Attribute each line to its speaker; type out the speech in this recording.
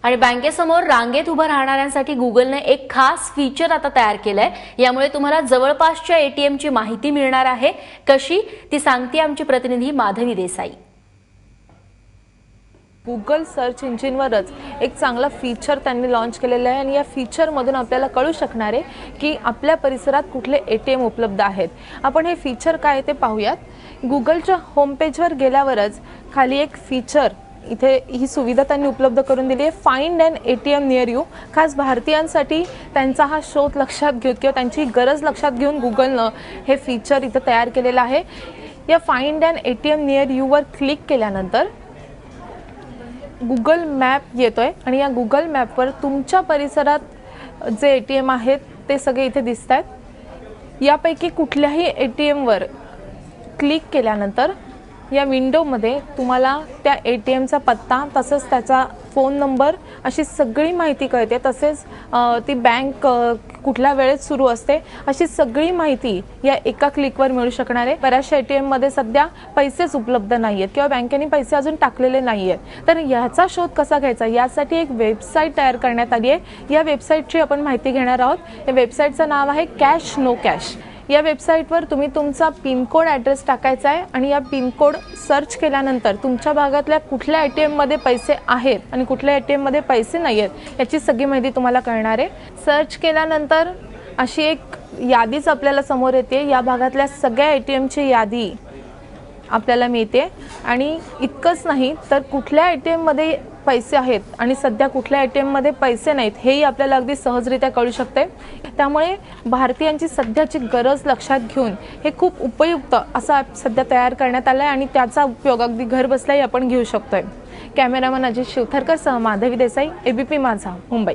Speaker 1: आणि बँकेसमोर रांगेत उभं राहणाऱ्यांसाठी गुगलने एक खास फीचर आता तयार केलंय। यामुळे तुम्हाला जवळपासच्या एटीएमची माहिती मिळणार आहे। कशी ती सांगते आमची प्रतिनिधी माधवी देसाई।
Speaker 2: गूगल सर्च इंजिनवरच एक चांगला फीचर त्यांनी लॉन्च केलेला आहे आणि या फीचरमधून आपल्याला कळू शकणार आहे की आपल्या परिसरात कुठले एटीएम उपलब्ध आहेत। आपण हे फीचर काय ते पाहूयात। गूगलच्या होम पेजवर गेल्यावरच खाली एक फीचर इथे ही सुविधा त्यांनी उपलब्ध करून दिली आहे, find N ATM near you. खास भारतीयांसाठी त्यांचा हा शोध लक्षात घेऊन किंवा त्यांची गरज लक्षात घेऊन गूगलनं हे फीचर इथे तयार केलेलं आहे। या find N ATM near you were click केल्यानंतर गूगल मॅप येतोय आणि या गूगल मॅपवर तुमच्या परिसरात जे एटीएम आहेत ते सगळे इथे दिसतात। यापैकी कुठल्याही एटीएमवर क्लिक केल्यानंतर या विंडोमध्ये तुम्हाला त्या एटीएमचा पत्ता तसंच त्याचा फोन नंबर अशी सगळी माहिती कळते। तसेच ती बँक कुठल्या वेळेत सुरू असते अशी सगळी माहिती या एका क्लिकवर मिळू शकणार आहे। बऱ्याचशा एटीएममध्ये सध्या पैसेच उपलब्ध नाही आहेत किंवा बँकेने पैसे अजून टाकलेले नाही आहेत। तर याचा शोध कसा घ्यायचा यासाठी एक वेबसाईट तयार करण्यात आली आहे। या वेबसाईटची आपण माहिती घेणार आहोत। या वेबसाईटचं नाव आहे कॅश नो कॅश। या वेबसाईटवर तुम्ही तुमचा पिनकोड ॲड्रेस टाकायचा आहे आणि या पिनकोड सर्च केल्यानंतर तुमच्या भागातल्या कुठल्या एटीएममध्ये पैसे आहेत आणि कुठल्या एटीएममध्ये पैसे नाही आहेत याची सगळी माहिती तुम्हाला कळणार आहे। सर्च केल्यानंतर अशी एक यादीच आपल्याला समोर येते। या भागातल्या सगळ्या एटीएमची यादी आपल्याला मिळते आणि इतकंच नाही तर कुठल्या एटीएममध्ये पैसे आहेत आणि सध्या कुठल्या एटीएममध्ये पैसे नाहीत हेही आपल्याला अगदी सहजरित्या कळू शकते। त्यामुळे भारतीयांची सध्याची गरज लक्षात घेऊन हे खूप उपयुक्त असा ॲप सध्या तयार करण्यात आला आहे आणि त्याचा उपयोग अगदी घर बसल्याही आपण घेऊ शकतोय। कॅमेरामन अजित शिवथरकर सह माधवी देसाई, एबीपी माझा, मुंबई।